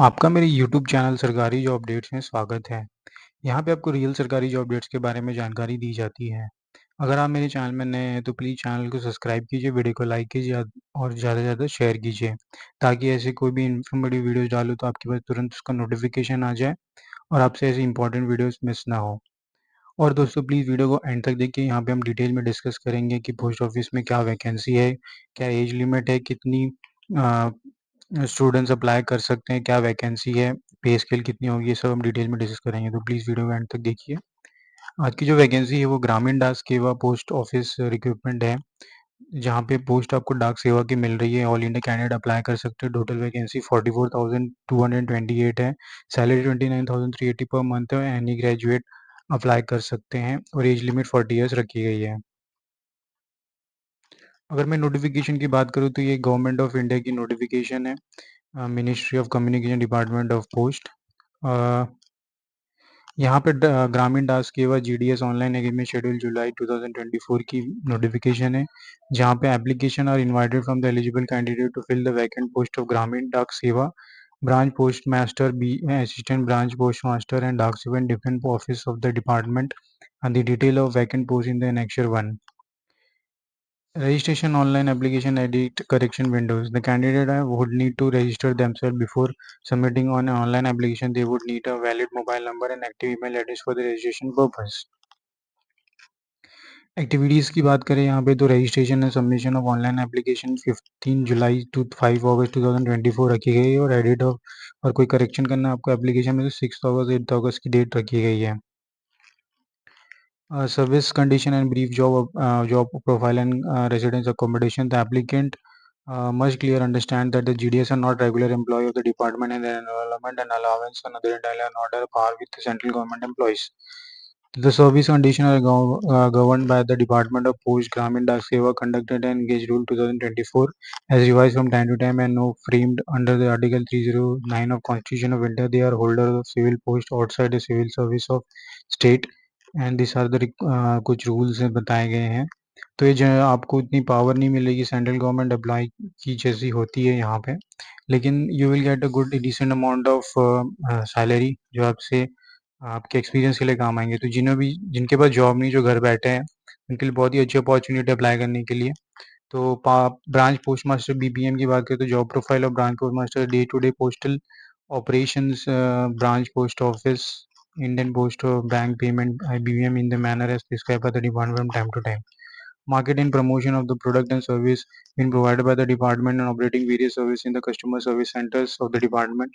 आपका मेरे YouTube channel सरकारी जॉब अपडेट्स में स्वागत है। यहाँ पे आपको रियल सरकारी जॉब अपडेट्स के बारे में जानकारी दी जाती है। अगर आप मेरे चैनल में नए हैं तो प्लीज़ चैनल को सब्सक्राइब कीजिए, वीडियो को लाइक कीजिए और ज़्यादा से ज़्यादा शेयर कीजिए, ताकि ऐसी कोई भी इन्फॉर्मेटिव वीडियोज़ डालूँ तो आपके पास तुरंत उसका नोटिफ़िकेशन आ जाए और आपसे ऐसी इंपॉर्टेंट वीडियोज़ मिस ना हो। और दोस्तों प्लीज़ वीडियो को एंड तक देखिए, यहाँ पे हम डिटेल में डिस्कस करेंगे कि पोस्ट ऑफिस में क्या वैकेंसी है, क्या एज लिमिट है, कितनी अ, स्टूडेंट्स अप्लाई कर सकते हैं, क्या वैकेंसी है, पे स्केल कितनी होगी, ये सब हम डिटेल में डिस्कस करेंगे, तो प्लीज़ वीडियो को एंड तक देखिए। आज की जो वैकेंसी है वो ग्रामीण डाक सेवा पोस्ट ऑफिस रिक्रूटमेंट है, जहाँ पे पोस्ट आपको डाक सेवा की मिल रही है। ऑल इंडिया कैंडिडेट अप्लाई कर सकते हैं। टोटल वैकेंसी 44,228 है। सैलरी 29,380 पर मंथ है। एनी ग्रेजुएट अप्लाई कर सकते हैं और एज लिमिट 40 ईयर्स रखी गई है। अगर मैं नोटिफिकेशन की बात करूँ तो ये गवर्नमेंट ऑफ इंडिया की नोटिफिकेशन है, ministry of communication department of post. यहाँ पे Gramin Dak Seva GDS online agreement schedule July 2024 की नोटिफिकेशन है, जहाँ पे application are invited from the eligible candidate to fill the vacant post of Gramin Dak Seva branch post master, B assistant branch post master and Dak Seva in different office of the department and the detail of vacant post in the annexure 1. Registration online application edit correction windows. The candidate would need to register themselves before submitting on an online application. They would need a valid mobile number and active email address for the registration purpose. Activities की बात करें यहाँ पे तो registration and submission of online application 15 July to 5 August 2024 रखी गई है और एडिट और कोई करेक्शन करना है आपको एप्लीकेशन में तो 6 अगस्त 8 अगस्त की डेट रखी गई है। Service condition and brief job profile and residence accommodation. The applicant must clear understand that the GDS are not regular employee of the department and their enrollment and allowance and other entitlement are not at par with the central government employees. The service condition are governed by the Department of Post Gramin Dak Seva conducted and engaged rule 2024 as revised from time to time and no framed under the article 309 of Constitution of India. They are holders of civil post outside the civil service of state and this are the कुछ rules बताए गए हैं। तो ये जो आपको इतनी power नहीं मिलेगी सेंट्रल गवर्नमेंट एम्प्लॉय की जैसी होती है यहाँ पे, लेकिन you will get a good decent amount of salary जो आपसे आपके एक्सपीरियंस के लिए काम आएंगे। तो जिनके पास जॉब नहीं, जो घर बैठे हैं, उनके लिए बहुत ही अच्छी अपॉर्चुनिटी अप्लाई करने के लिए। तो ब्रांच पोस्ट मास्टर बीपीएम की बात करें तो job profile of branch post master day to day postal operations, branch post office, Indian Post Bank payment IBM in the manner as prescribed by the department from time to time. Market and promotion of the product and service being provided by the department and operating various services in the customer service centers of the department.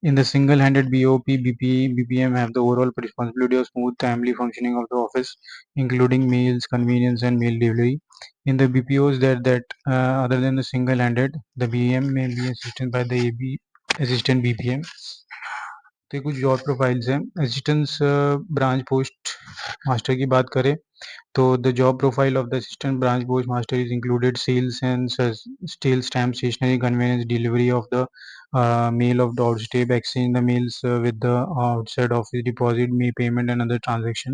In the single-handed BOP, BPM have the overall responsibility of smooth, timely functioning of the office, including meals, convenience, and meal delivery. In the BPOs other than the single-handed, the BM may be assisted by the AB assistant BPM. तो ये कुछ job profiles हैं। Assistants branch post master की बात करें तो the job profile of the assistant branch post master is included sales and steel stamp stationery convenience delivery of the mail of doorstep, exchange the mails with the outside office, deposit me payment and other transaction.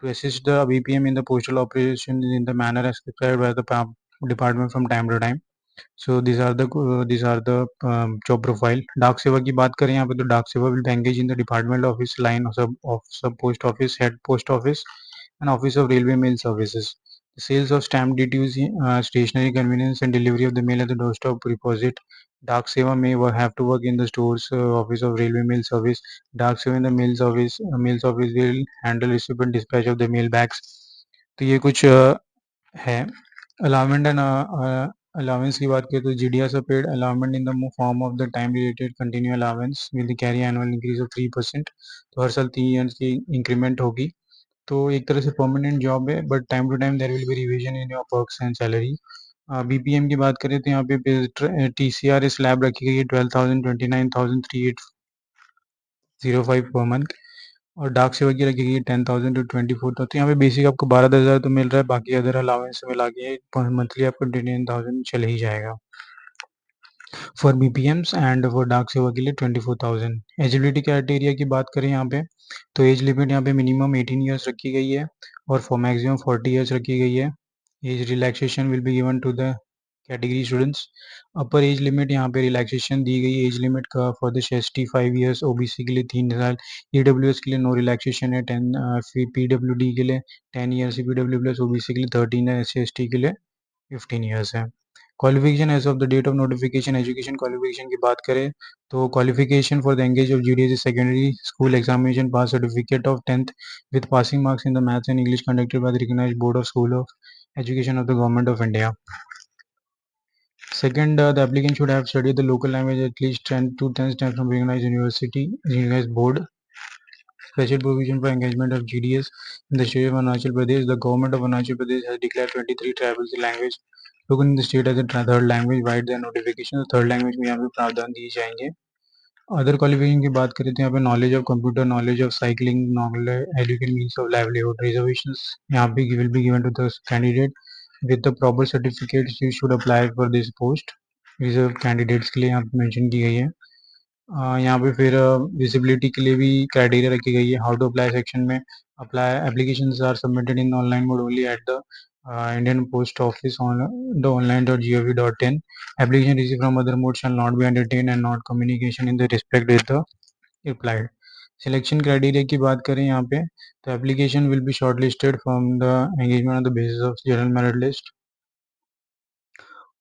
To assist the BPM in the postal operation in the manner as prescribed by the department from time to time. So these are the job profile. डाक सेवा की बात करें यहाँ पे तो डाक सेवा will be engaged in the department office line of sub post office, head post office, and office of railway mail services. Sales of stamp duties, stationery convenience, and delivery of the mail at the doorstep deposit. Dak Seva may have to work in the stores, office of railway mail service. Dak Seva in the mails office will handle receipt and dispatch of the mail bags. तो ये कुछ है। अलाउमेंट and allowance की बात करें तो GDS paid allotment in the form of the time related continue allowance with carry annual increase of 3%। तो हर साल 3 ईयर्स की इंक्रीमेंट होगी। तो एक तरह से परमानेंट जॉब है, but time to time there will be revision in your perks and salary. BPM की बात करें तो यहाँ पे टीसीआर स्लैब रखी गई है 12,000 29,308.05 पर मंथ और डाक सेवा की रखी गई है 10,000 टू 24,000। तो यहाँ पे बेसिक आपको 12,000 तो मिल रहा है, बाकी अदर अलाउंस मिला के मंथली आपको 29,000 चल ही जाएगा फॉर बीपीएम्स एंड फॉर डाक सेवा के लिए 24,000। एलिजिबिलिटी क्राइटेरिया की बात करें यहाँ पे तो एज लिमिट यहाँ पे मिनिमम 18 ईयर्स रखी गई है और फॉर मैक्सिमम 40 ईयर्स रखी गई है। Age relaxation will be given to the category students, upper age limit यहाँ पे रिलैक्सेशन दी गई, एज लिमिट का for the ST 5 years, OBC के लिए 3 साल, ईडब्ल्यूएस के लिए नो रिलैक्सेशन है 10, पीडब्ल्यूडी के लिए 10 ईयर्स, पीडब्ल्यू प्लस ओबीसी के लिए 13 है, एस सी के लिए 15 ईयर्स है। Qualification as of the date of notification, education qualification की बात करें तो qualification for the engage of GDS secondary school examination pass certificate of 10th with passing marks in the maths and English conducted by the recognized board of school of education of the government of India. Second, the applicant should have studied the local language at least 10 to 10 standard from recognized university, recognized board. Special provision for engagement of GDS in the state of Arunachal Pradesh. The government of Arunachal Pradesh has declared 23 tribal language spoken in the state as a third language. Wide their notification. Third language में यहाँ पे प्रावधान दिए जाएंगे। Other qualification की बात करें तो यहाँ पे knowledge of computer, knowledge of cycling, knowledge education means of livelihood, reservations यहाँ पे will be given to the candidate with the proper certificate you should apply for this post. Reserve candidates के लिए यहाँ पे मेंशन की गई है। यहाँ पे फिर विजिबिलिटी के लिए भी क्राइटेरिया रखी गई है। हाउ टू अप्लाई सेक्शन में apply applications are submitted in online mode only at the Indian post office on the online.gov.in. Application received from other mode shall not be entertained and not communication in the respect with the applied. Selection criteria की बात करें यहाँ पे तो application will be shortlisted from the engagement on the basis of general merit list.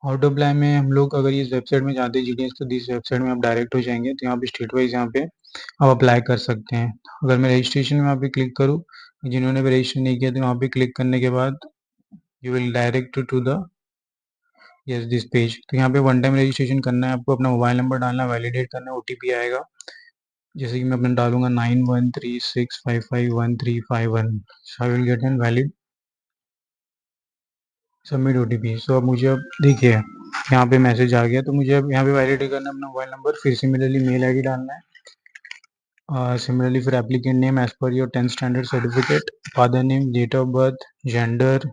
How to apply में हम लोग अगर इस वेबसाइट में जाते हैं जीडीएस तो इस वेबसाइट में आप डायरेक्ट हो जाएंगे तो यहाँ पे स्टेट वाइज यहाँ पे आप अप्लाई कर सकते हैं। अगर मैं रजिस्ट्रेशन में यहाँ पे क्लिक करूँ, जिन्होंने भी रजिस्टर नहीं किया तो वहाँ पे क्लिक करने के बाद you will direct to the yes this page. तो यहाँ पे वन टाइम रजिस्ट्रेशन करना है आपको, अपना मोबाइल नंबर डालना है, वैलिडेट करना है, ओटीपी आएगा जैसे कि मैं अपना डालूंगा 9136551351। I will get an valid submit OTP. So अब मुझे अब देखिए यहाँ पे मैसेज आ गया, तो मुझे अब यहाँ पे वैलिडेट करना है अपना मोबाइल नंबर, फिर सिमिलरली मेल आईडी डालना है। सिमिलरली फिर applicant name as per your 10th standard certificate, father name, date of birth, gender,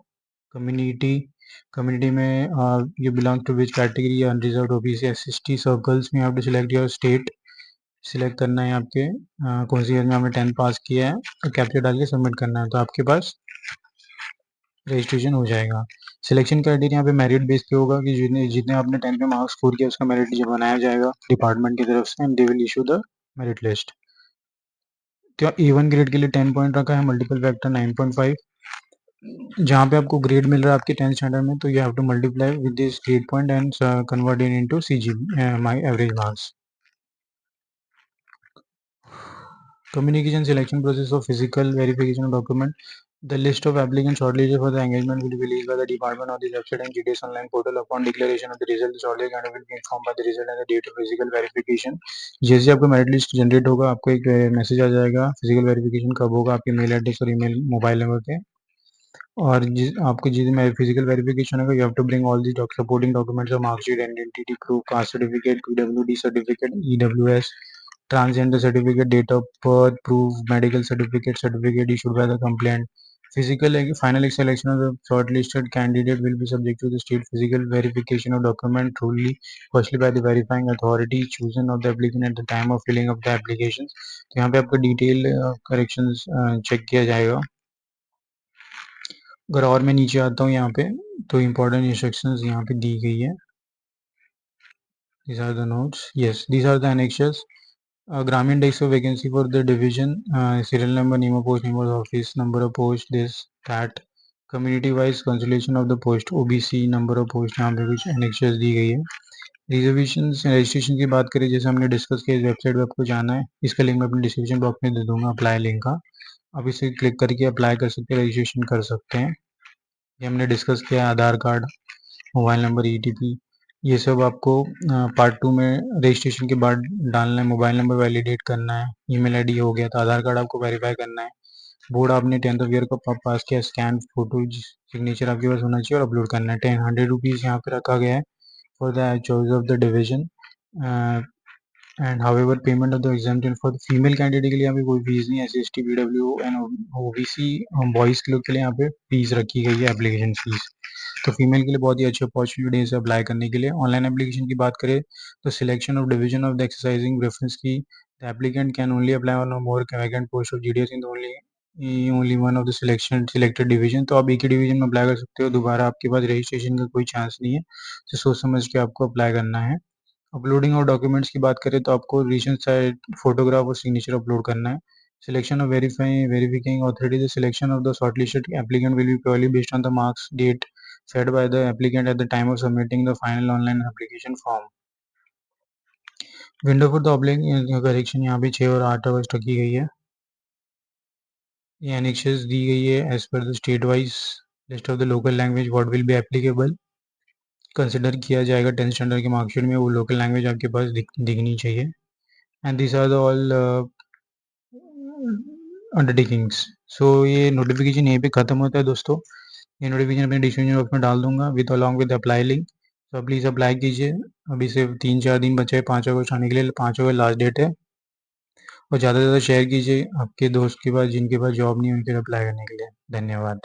community, community में you belong to which category, unreserved, OBC, SST, circles में you have to select your state, select करना है आपके कौन सी year में आपने 10th पास किया है, तो कैप्चर डाल के सबमिट करना है तो आपके पास रजिस्ट्रेशन हो जाएगा। सिलेक्शन क्राइटेरिया यहाँ पे मेरिट बेस पे होगा कि जितने जितने आपने 10th में मार्क्स स्कोर किया उसका मेरिट जो बनाया जाएगा डिपार्टमेंट की तरफ से, and they will issue the merit list. तो ए1 ग्रेड के लिए 10 पॉइंट रखा है, मल्टीपल फैक्टर 9.5। जहाँ पे आपको ग्रेड मिल रहा है आपके 10th स्टैंडर्ड में तो you have to multiply with this grade point and convert it into CG my average marks. Communication selection process of physical verification of document. The list of applicants shortlisted for the engagement will be released by the department on the website and GDS online portal upon declaration of the result. The shortlist candidate will be informed by the result and the date of physical verification. जैसे आपका merit list generate होगा आपको एक message आ जाएगा physical verification कब होगा आपके mail address और ईमेल मोबाइल नंबर पे। और जिस आपको जिस दिन फिजिकल वेरिफिकेशन होगा you have to bring all the supporting documents of marksheet, identity proof, caste certificate, PWD certificate, EWS, transgender certificate, date of birth proof, medical certificate, certificate issued by the complainant. Physical final selection of the shortlisted candidate will be subject to the state physical verification of document truly firstly by the verifying authority chosen of the applicant at the time of filling of the applications. तो यहाँ पे आपका detail corrections check किया जाएगा। अगर और मैं नीचे आता हूँ यहाँ पे तो इम्पोर्टेंट इंस्ट्रक्शंस यहाँ पे दी गई है। These are the notes. Yes, these are the annexures. Gramin takes a vacancy for the division, serial number, name of post, name of office, number of post, this, that, community wise consolation of the post, OBC, number of post, यहाँ पे कुछ annexures दी गई है। Reservation registration की बात करें जैसे हमने डिस्कस किया, इस वेबसाइट पे आपको जाना है, इसका लिंक मैं अपने डिस्क्रिप्शन बॉक्स में दे दूंगा, अप्लाई लिंक का, आप इसे क्लिक करके अप्लाई कर सकते हैं, रजिस्ट्रेशन कर सकते हैं। ये हमने डिस्कस किया आधार कार्ड, मोबाइल नंबर, ईटीपी, ये सब आपको पार्ट 2 में रजिस्ट्रेशन के बाद डालना है। मोबाइल नंबर वैलिडेट करना है, ईमेल आईडी हो गया तो आधार कार्ड आपको वेरीफाई करना है, बोर्ड आपने 10th ऑफ ईयर का पास किया, स्कैन फोटो सिग्नेचर आपके पास होना चाहिए और अपलोड करना है। 100 रुपीज़ यहाँ पे रखा गया है for the choice of the division and however payment of the examination for female candidate के लिए यहाँ पे कोई फीस नहीं है। SC, PW and OBC boys के लोग के लिए यहाँ पे फीस रखी गई है, एप्लीकेशन फीस। तो फीमेल के लिए बहुत ही अच्छी अपॉर्चुनिटी है इसे अप्लाई करने के लिए। ऑनलाइन एप्लीकेशन की बात करें तो selection of division of the exercising reference की the applicant can only apply on more vacant post of GDS in only only one of the selected division, तो आप एक ही डिवीजन में अप्लाई कर सकते हो। दोबारा आपके पास रजिस्ट्रेशन का कोई चांस नहीं है, तो सोच समझ के आपको अप्लाई करना है। अपलोडिंग और डॉक्यूमेंट्स की बात करें तो आपको रिसेंट साइड फोटोग्राफ और सिग्नेचर अपलोड करना है। Selection of verifying authority, the selection of the shortlisted applicant will be purely based on the marks date set by the applicant at the time of submitting the final online application form. Window for the oblique correction यहाँ पे 6 और 8 अगस्त रखी गई है। ये annexes दी गई है as per the state wise list of the local language what will be applicable. Consider किया जाएगा 10th स्टैंडर्ड के मार्कशीट में वो लोकल लैंग्वेज आपके पास दिखनी चाहिए। And this are the all undertakings. So ये नोटिफिकेशन यहीं पे ख़त्म होता है दोस्तों। ये नोटिफिकेशन अपने डिस्क्रिप्शन बॉक्स में डाल दूंगा with along with apply link. तो प्लीज़ अप्लाई कीजिए। अभी सिर्फ 3-4 दिन बचे हैं 5 अगस्त आने के लिए। 5 अगस्त लास्ट डेट है। और ज़्यादा से ज़्यादा शेयर कीजिए आपके दोस्त के पास जिनके पास जॉब नहीं है उनके लिए अप्लाई करने के लिए। धन्यवाद।